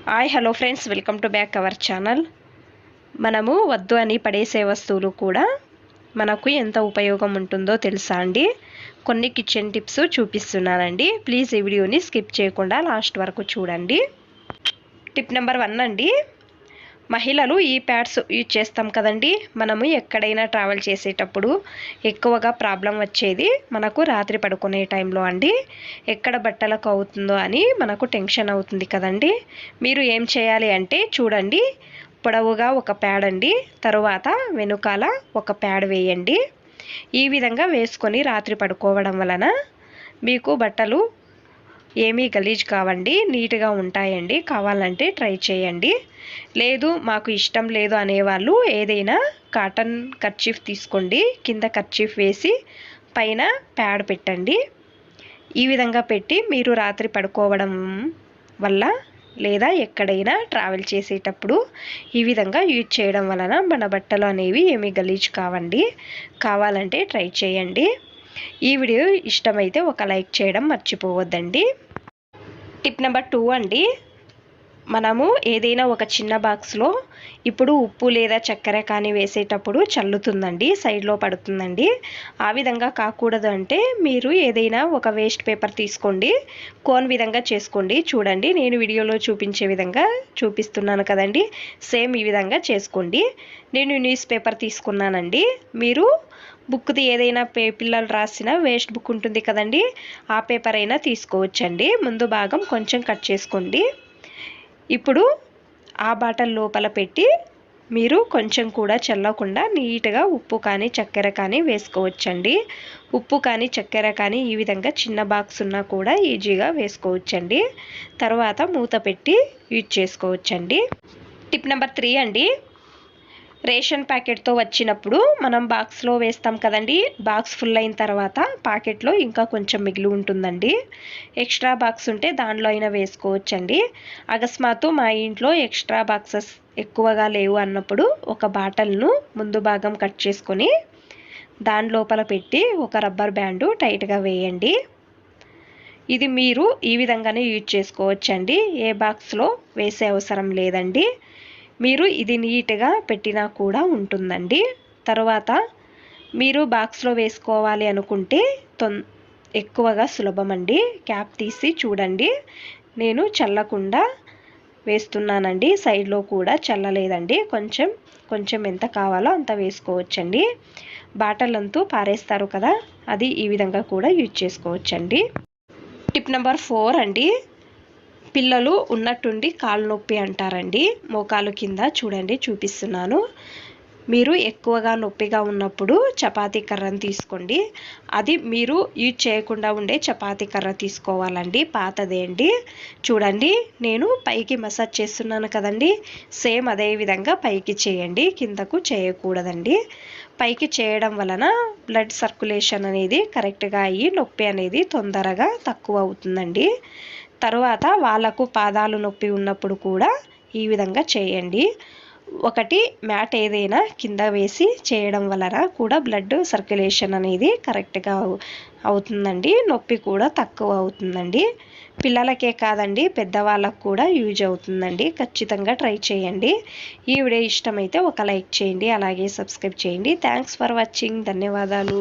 Hi hello friends, welcome to back our channel. మనము వద్దు అని పడేసే వస్తువులు కూడా మనకు ఎంత ఉపయోగం ఉంటుందో తెలుసా అండి? కొన్ని కిచెన్ టిప్స్ చూపిస్తున్నానండి. ప్లీజ్ ఈ వీడియోని స్కిప్ చేయకుండా లాస్ట్ వరకు చూడండి. టిప్ నెంబర్ 1 అండి, మహిళలు ఈ ప్యాడ్స్ యూజ్ చేస్తాం కదండి. మనము ఎక్కడైనా ట్రావెల్ చేసేటప్పుడు ఎక్కువగా ప్రాబ్లం వచ్చేది మనకు రాత్రి పడుకునే టైంలో అండి. ఎక్కడ బట్టలకు అవుతుందో అని మనకు టెన్షన్ అవుతుంది కదండి. మీరు ఏం చేయాలి అంటే చూడండి, పొడవుగా ఒక ప్యాడ్ అండి, తరువాత వెనుకాల ఒక ప్యాడ్ వేయండి. ఈ విధంగా వేసుకొని రాత్రి పడుకోవడం వలన మీకు బట్టలు ఏమీ గలీజ్ కావండి, నీట్గా ఉంటాయండి. కావాలంటే ట్రై చేయండి. లేదు మాకు ఇష్టం లేదు అనేవాళ్ళు ఏదైనా కాటన్ కర్చీఫ్ తీసుకోండి, కింద కర్చీఫ్ వేసి పైన ప్యాడ్ పెట్టండి. ఈ విధంగా పెట్టి మీరు రాత్రి పడుకోవడం వల్ల లేదా ఎక్కడైనా ట్రావెల్ చేసేటప్పుడు ఈ విధంగా యూజ్ చేయడం వలన మన బట్టలు అనేవి ఏమీ గలీజ్ కావండి. కావాలంటే ట్రై చేయండి. ఈ వీడియో ఇష్టమైతే ఒక లైక్ చేయడం మర్చిపోవద్దండి. టిప్ నెంబర్ 2 అండి, మనము ఏదైనా ఒక చిన్న బాక్స్లో ఇప్పుడు ఉప్పు లేదా చక్కెర కానీ వేసేటప్పుడు చల్లుతుందండి, సైడ్లో పడుతుందండి. ఆ విధంగా కాకూడదు అంటే మీరు ఏదైనా ఒక వేస్ట్ పేపర్ తీసుకోండి, కోన్ విధంగా చేసుకోండి. చూడండి, నేను వీడియోలో చూపించే విధంగా చూపిస్తున్నాను కదండి, సేమ్ ఈ విధంగా చేసుకోండి. నేను న్యూస్ పేపర్ తీసుకున్నానండి. మీరు బుక్ది ఏదైనా పిల్లలు రాసిన వేస్ట్ బుక్ ఉంటుంది కదండి, ఆ పేపర్ అయినా తీసుకోవచ్చండి. ముందు భాగం కొంచెం కట్ చేసుకోండి. ఇప్పుడు ఆ బాటిల్ లోపల పెట్టి మీరు కొంచెం కూడా చల్లకుండా నీట్గా ఉప్పు కానీ చక్కెర కానీ వేసుకోవచ్చండి. ఉప్పు కానీ చక్కెర కానీ ఈ విధంగా చిన్న బాక్స్ ఉన్నా కూడా ఈజీగా వేసుకోవచ్చండి. తర్వాత మూత పెట్టి యూజ్ చేసుకోవచ్చండి. టిప్ నెంబర్ 3 అండి, రేషన్ ప్యాకెట్తో వచ్చినప్పుడు మనం బాక్స్లో వేస్తాం కదండి, బాక్స్ ఫుల్ అయిన తర్వాత ప్యాకెట్లో ఇంకా కొంచెం మిగిలి ఉంటుందండి. ఎక్స్ట్రా బాక్స్ ఉంటే దానిలో అయినా వేసుకోవచ్చండి. అకస్మాత్తు మా ఇంట్లో ఎక్స్ట్రా బాక్సెస్ ఎక్కువగా లేవు అన్నప్పుడు ఒక బాటిల్ను ముందు భాగం కట్ చేసుకొని దాని లోపల పెట్టి ఒక రబ్బర్ బ్యాండు టైట్గా వేయండి. ఇది మీరు ఈ విధంగానే యూజ్ చేసుకోవచ్చండి, ఏ బాక్స్లో వేసే అవసరం లేదండి. మీరు ఇది నీట్గా పెట్టినా కూడా ఉంటుందండి. తర్వాత మీరు బాక్స్లో వేసుకోవాలి అనుకుంటే ఎక్కువగా సులభం అండి. క్యాప్ తీసి చూడండి, నేను చల్లకుండా వేస్తున్నానండి, సైడ్లో కూడా చల్లలేదండి. కొంచెం ఎంత కావాలో అంత వేసుకోవచ్చండి. బాటిల్ అంతా పారేస్తారు కదా, అది ఈ విధంగా కూడా యూజ్ చేసుకోవచ్చండి. టిప్ నెంబర్ 4 అండి, పిల్లలు ఉన్నట్టుండి కాలు నొప్పి అంటారండి. మోకాలు కింద చూడండి, చూపిస్తున్నాను. మీరు ఎక్కువగా నొప్పిగా ఉన్నప్పుడు చపాతీ కర్రను తీసుకోండి. అది మీరు యూజ్ చేయకుండా ఉండే చపాతీ కర్ర తీసుకోవాలండి, పాతదే అండి. చూడండి, నేను పైకి మసాజ్ చేస్తున్నాను కదండి, సేమ్ అదే విధంగా పైకి చేయండి, కిందకు చేయకూడదండి. పైకి చేయడం వలన బ్లడ్ సర్క్యులేషన్ అనేది కరెక్ట్గా అయ్యి నొప్పి అనేది తొందరగా తక్కువ అవుతుందండి. తర్వాత వాళ్ళకు పాదాలు నొప్పి ఉన్నప్పుడు కూడా ఈ విధంగా చేయండి. ఒకటి మ్యాట్ ఏదైనా కింద వేసి చేయడం వలన కూడా బ్లడ్ సర్క్యులేషన్ అనేది కరెక్ట్గా అవుతుందండి, నొప్పి కూడా తక్కువ అవుతుందండి. పిల్లలకే కాదండి, పెద్దవాళ్ళకు కూడా యూజ్ అవుతుందండి. ఖచ్చితంగా ట్రై చేయండి. ఈ వీడియో ఇష్టమైతే ఒక లైక్ చేయండి, అలాగే సబ్స్క్రైబ్ చేయండి. Thanks for watching. ధన్యవాదాలు.